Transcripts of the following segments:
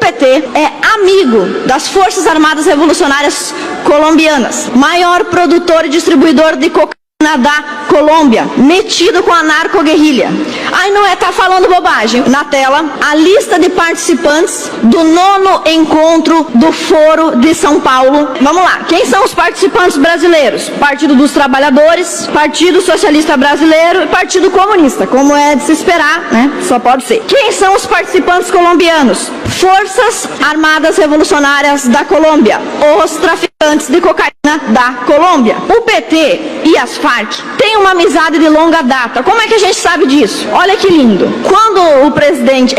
PT é amigo das Forças Armadas Revolucionárias Colombianas, maior produtor e distribuidor de cocaína da Colômbia, metido com a narcoguerrilha. Aí não é tá falando bobagem. Na tela, a lista de participantes do 9º encontro do Foro de São Paulo. Vamos lá. Quem são os participantes brasileiros? Partido dos Trabalhadores, Partido Socialista Brasileiro e Partido Comunista. Como é de se esperar, né? Só pode ser. Quem são os participantes colombianos? Forças Armadas Revolucionárias da Colômbia, os traficantes de cocaína da Colômbia. O PT e as Farc têm uma amizade de longa data. Como é que a gente sabe disso? Olha que lindo. Quando o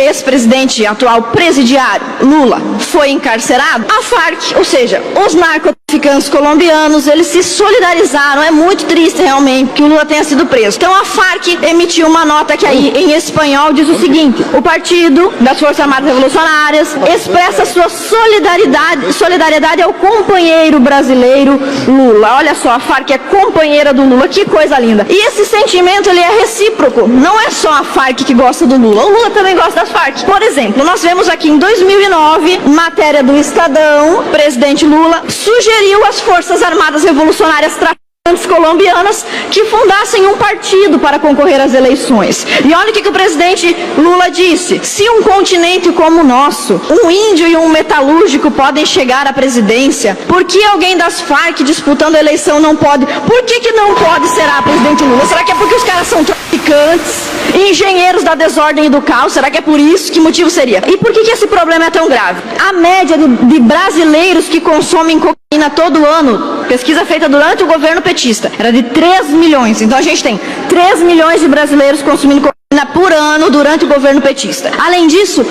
ex-presidente atual presidiário, Lula, foi encarcerado, a Farc, ou seja, os narcotraficantes colombianos, eles se solidarizaram. É muito triste realmente que o Lula tenha sido preso. Então a Farc emitiu uma nota que aí em espanhol diz o seguinte: o Partido das Forças Armadas Revolucionárias expressa sua solidariedade ao companheiro brasileiro Lula. Olha só, a Farc é companheira do Lula, que coisa linda. E esse sentimento, ele é recíproco. Não é só a Farc que gosta do Lula, o Lula também gosta das Farc. Por exemplo, nós vemos aqui em 2009, matéria do Estadão, o presidente Lula sugeriu às Forças Armadas Revolucionárias colombianas que fundassem um partido para concorrer às eleições. E olha o que o presidente Lula disse: se um continente como o nosso, um índio e um metalúrgico podem chegar à presidência, por que alguém das Farc disputando a eleição não pode? Por que não pode, será, presidente Lula? Será que é porque os caras são traficantes, engenheiros da desordem e do caos? Será que é por isso? Que motivo seria? E por que esse problema é tão grave? A média de brasileiros que consomem cocaína todo ano, pesquisa feita durante o governo petista, era de 3 milhões. Então a gente tem 3 milhões de brasileiros consumindo cocaína por ano durante o governo petista. Além disso,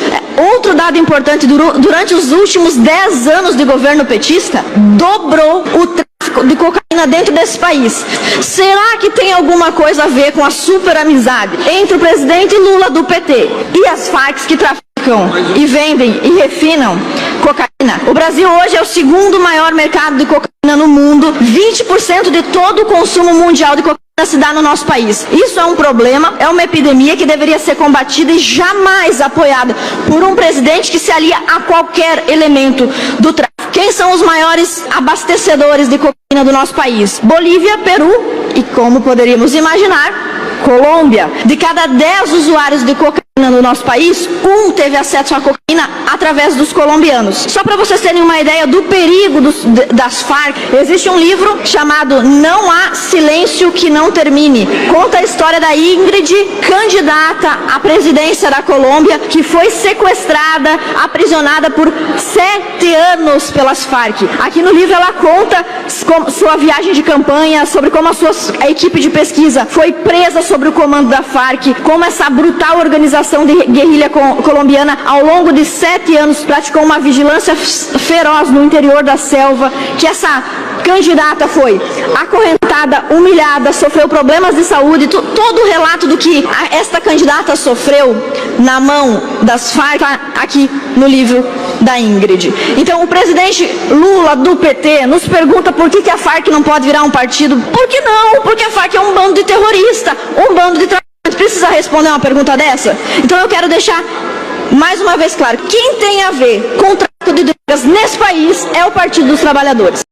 outro dado importante, durante os últimos 10 anos de governo petista, dobrou o tráfico de cocaína dentro desse país. Será que tem alguma coisa a ver com a super amizade entre o presidente Lula do PT e as Farc que traficam e vendem e refinam cocaína? O Brasil hoje é o segundo maior mercado de cocaína no mundo. 20% de todo o consumo mundial de cocaína se dá no nosso país. Isso é um problema, é uma epidemia que deveria ser combatida e jamais apoiada por um presidente que se alia a qualquer elemento do tráfico. Quem são os maiores abastecedores de cocaína do nosso país? Bolívia, Peru e, como poderíamos imaginar, Colômbia. De cada 10 usuários de cocaína no nosso país, um teve acesso à cocaína através dos colombianos. Só para vocês terem uma ideia do perigo das Farc, existe um livro chamado Não Há Silêncio que Não Termine. Conta a história da Ingrid, candidata à presidência da Colômbia, que foi sequestrada, aprisionada por 7 anos pelas Farc. Aqui no livro ela conta sua viagem de campanha, sobre como a equipe de pesquisa foi presa sob o comando da Farc, como essa brutal organização de guerrilha colombiana ao longo de 7 anos praticou uma vigilância feroz no interior da selva, que essa candidata foi acorrentada, humilhada, sofreu problemas de saúde, todo o relato do que esta candidata sofreu na mão das Farc está aqui no livro da Ingrid. Então o presidente Lula do PT nos pergunta por que a Farc não pode virar um partido. Por que não? Porque a Farc é um bando de terrorista, um bando de traficantes. Precisa responder uma pergunta dessa? Então eu quero deixar mais uma vez claro: quem tem a ver com o tráfico de drogas nesse país é o Partido dos Trabalhadores.